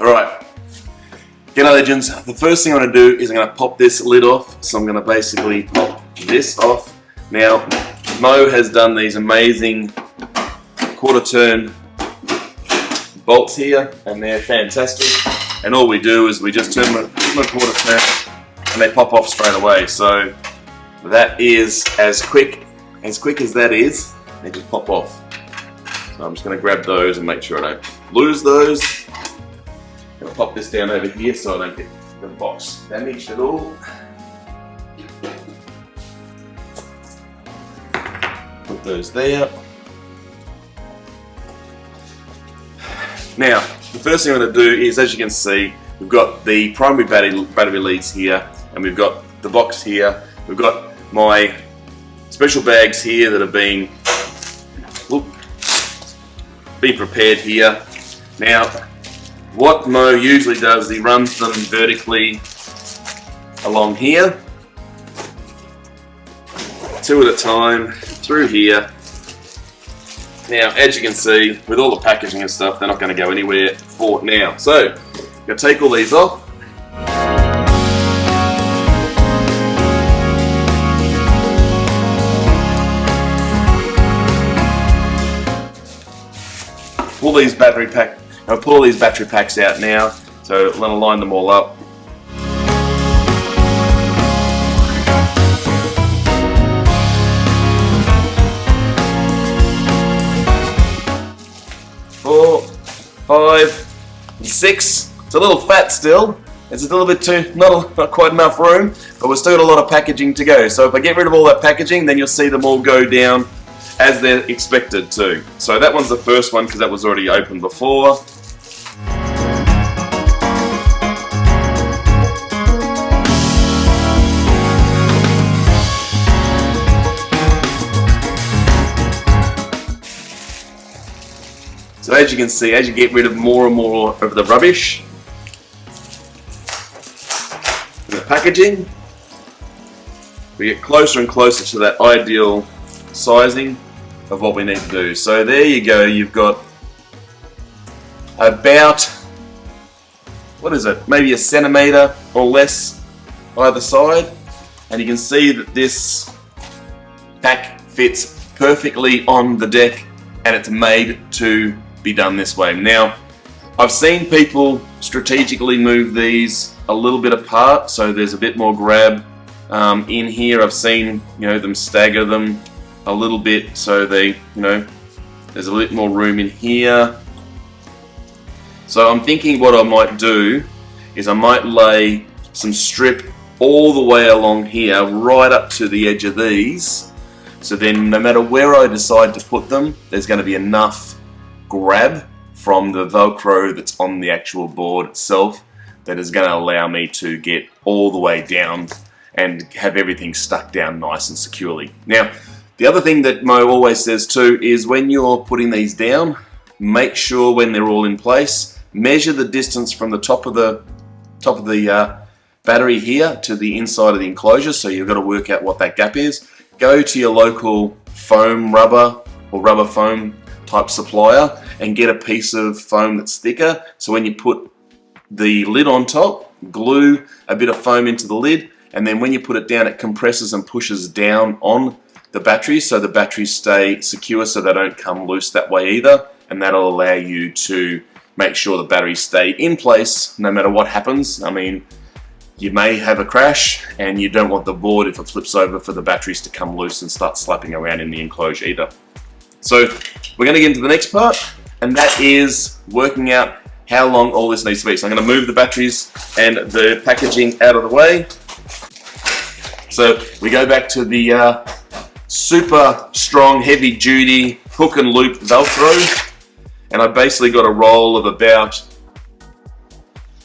Alright, G'day legends. The first thing I'm going to do is I'm going to pop this lid off. So I'm going to basically pop this off. Now, Mo has done these amazing quarter turn bolts here, and they're fantastic. And all we do is we just turn them a quarter turn and they pop off straight away. So that is as quick as that is, they just pop off. So I'm just going to grab those and make sure I don't lose those. I'm going to pop this down over here so I don't get the box damaged at all. Put those there. Now, the first thing I'm going to do is, as you can see, we've got the primary battery leads here, and we've got the box here. We've got my special bags here that are being prepared here. Now, what Mo usually does is he runs them vertically along here, two at a time, through here. Now, as you can see, with all the packaging and stuff, they're not going to go anywhere for now. So, I'm going to take all these off. Pull these battery packs out now. So, I'm going to line them all up. Four, 5, 6. It's a little fat still. It's a little bit too, not quite enough room, but we've still got a lot of packaging to go. So if I get rid of all that packaging, then you'll see them all go down as they're expected to. So that one's the first one because that was already open before. So as you can see, as you get rid of more and more of the rubbish in the packaging, we get closer and closer to that ideal sizing of what we need to do. So there you go, you've got about, what is it, maybe a centimetre or less either side, and you can see that this pack fits perfectly on the deck, and it's made to be done this way. Now, I've seen people strategically move these a little bit apart, so there's a bit more grab in here. I've seen, them stagger them a little bit, so they, there's a bit more room in here. So I'm thinking what I might do is I might lay some strip all the way along here, right up to the edge of these. So then, no matter where I decide to put them, there's going to be enough grab from the velcro that's on the actual board itself that is going to allow me to get all the way down and have everything stuck down nice and securely. Now, the other thing that Mo always says too is when you're putting these down, make sure when they're all in place, measure the distance from the top of the battery here to the inside of the enclosure. So you've got to work out what that gap is. Go to your local foam rubber or rubber foam type supplier and get a piece of foam that's thicker, so when you put the lid on top, glue a bit of foam into the lid, and then when you put it down, it compresses and pushes down on the batteries, so the batteries stay secure so they don't come loose that way either, and that'll allow you to make sure the batteries stay in place no matter what happens. I mean, you may have a crash and you don't want the board, if it flips over, for the batteries to come loose and start slapping around in the enclosure either. So we're going to get into the next part, and that is working out how long all this needs to be. So I'm going to move the batteries and the packaging out of the way. So we go back to the super strong, heavy duty hook and loop Velcro, and I basically got a roll of about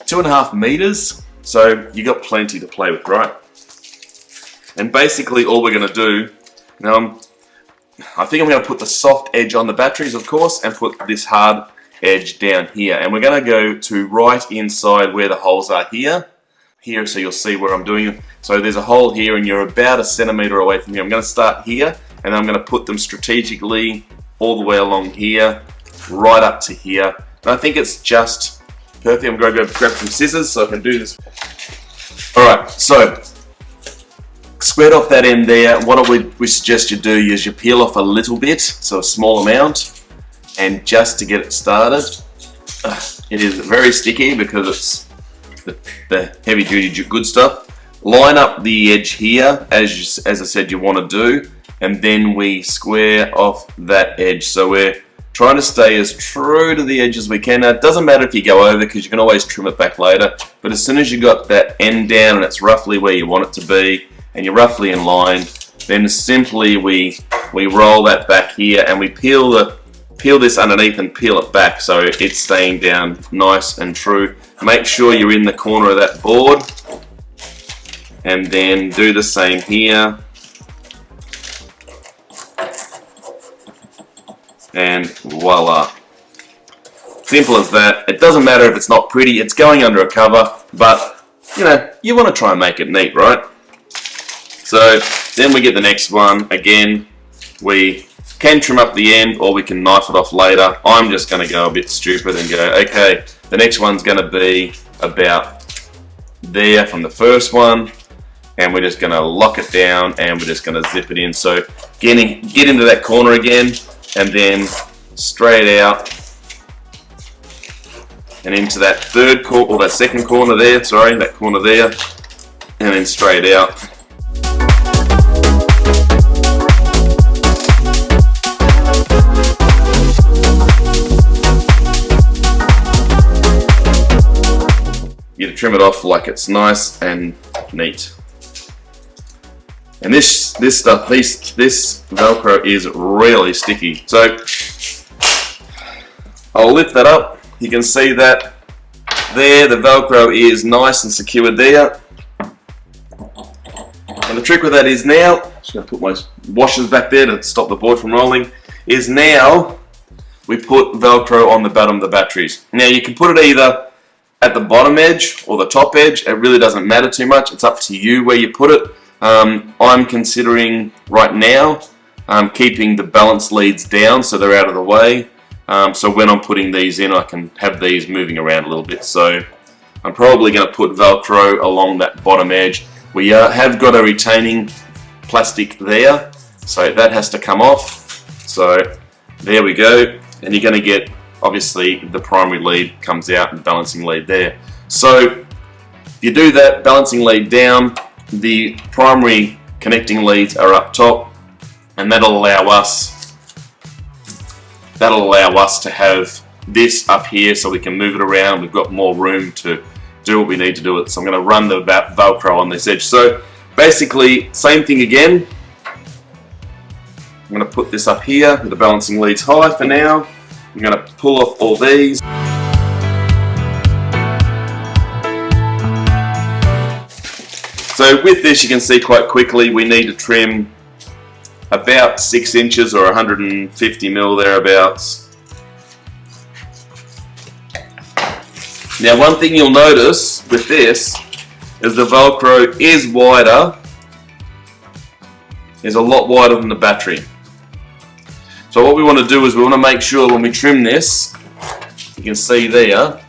2.5 meters. So you got plenty to play with, right? And basically all we're going to do, now I think I'm going to put the soft edge on the batteries, of course, and put this hard edge down here. And we're going to go to right inside where the holes are here, so you'll see where I'm doing it. So there's a hole here and you're about a centimetre away from here. I'm going to start here, and I'm going to put them strategically all the way along here, right up to here. And I think it's just Perfect. I'm going to go grab some scissors so I can do this. Alright, so squared off that end there. What we suggest you do is you peel off a little bit, so a small amount, and just to get it started. It is very sticky because it's the heavy duty good stuff. Line up the edge here as I said you want to do, and then we square off that edge. So we're trying to stay as true to the edge as we can. Now, it doesn't matter if you go over because you can always trim it back later, but as soon as you got that end down and it's roughly where you want it to be and you're roughly in line, then simply we roll that back here and we peel this underneath and peel it back so it's staying down nice and true. Make sure you're in the corner of that board, and then do the same here. And voila. Simple as that. It doesn't matter if it's not pretty, it's going under a cover, but you know, you want to try and make it neat, right? So then we get the next one. Again, we can trim up the end or we can knife it off later. I'm just going to go a bit stupid and go, okay, the next one's going to be about there from the first one, and we're just going to lock it down and we're just going to zip it in. So get into that corner again, and then straight out and into that third corner, or that second corner there, sorry, that corner there, and then straight out. You trim it off like it's nice and neat. And this stuff, this Velcro is really sticky. So I'll lift that up. You can see that there, the Velcro is nice and secured there. And the trick with that is now, I'm just going to put my washers back there to stop the board from rolling, is now we put Velcro on the bottom of the batteries. Now you can put it either at the bottom edge or the top edge. It really doesn't matter too much. It's up to you where you put it. I'm considering right now keeping the balance leads down so they're out of the way. So when I'm putting these in, I can have these moving around a little bit. So I'm probably going to put Velcro along that bottom edge. We have got a retaining plastic there, so that has to come off. So there we go, and you're going to get, obviously, the primary lead comes out and the balancing lead there. So if you do that, balancing lead down, the primary connecting leads are up top, and that'll allow us to have this up here so we can move it around. We've got more room to do what we need to do it. So I'm going to run the Velcro on this edge. So basically, same thing again. I'm going to put this up here with the balancing leads high for now. I'm going to pull off all these. So with this, you can see quite quickly we need to trim about 6 inches or 150 mil thereabouts. Now, one thing you'll notice with this is the Velcro is wider, is a lot wider than the battery. So what we want to do is we want to make sure when we trim this, you can see there,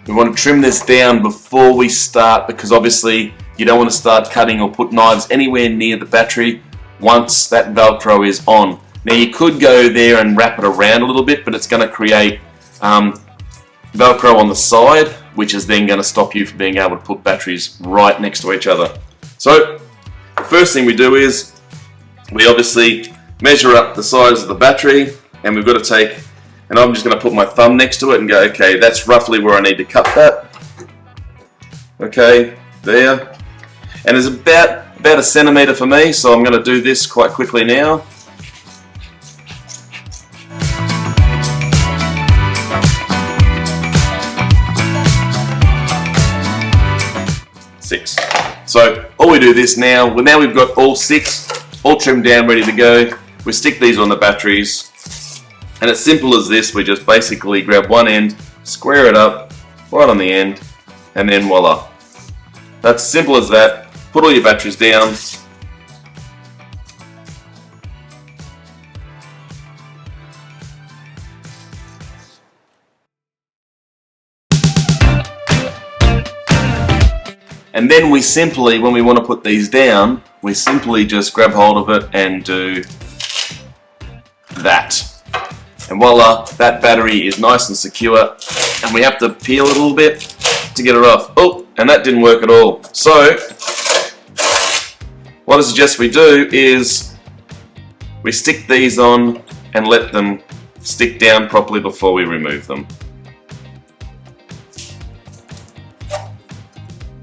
we want to trim this down before we start, because obviously you don't want to start cutting or put knives anywhere near the battery once that Velcro is on. Now you could go there and wrap it around a little bit, but it's going to create Velcro on the side, which is then going to stop you from being able to put batteries right next to each other. So the first thing we do is we obviously measure up the size of the battery, and we've got to take, and I'm just going to put my thumb next to it and go, okay, that's roughly where I need to cut that. Okay, there. And it's about a centimetre for me, so I'm going to do this quite quickly now. Six. So all we do this now, well, now we've got all 6 all trimmed down, ready to go. We stick these on the batteries, and it's simple as this. We just basically grab one end, square it up right on the end, and then voila. That's simple as that. Put all your batteries down, And then we simply, when we want to put these down, we simply just grab hold of it and do that. And voila, that battery is nice and secure. And we have to peel it a little bit to get it off. Oh, and that didn't work at all. So, what I suggest we do is we stick these on and let them stick down properly before we remove them.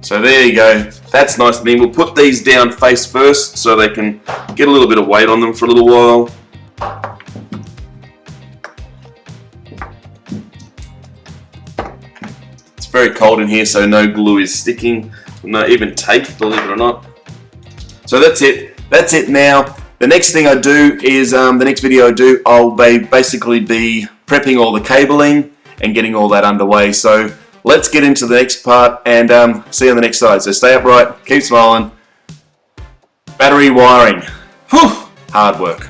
So there you go, that's nice and neat. We'll put these down face first so they can get a little bit of weight on them for a little while. It's very cold in here, so no glue is sticking, no even tape, believe it or not. So that's it now. The next thing I do is, the next video I do, I'll basically be prepping all the cabling and getting all that underway. So let's get into the next part and see you on the next side. So stay upright, keep smiling. Battery wiring. Whew, hard work.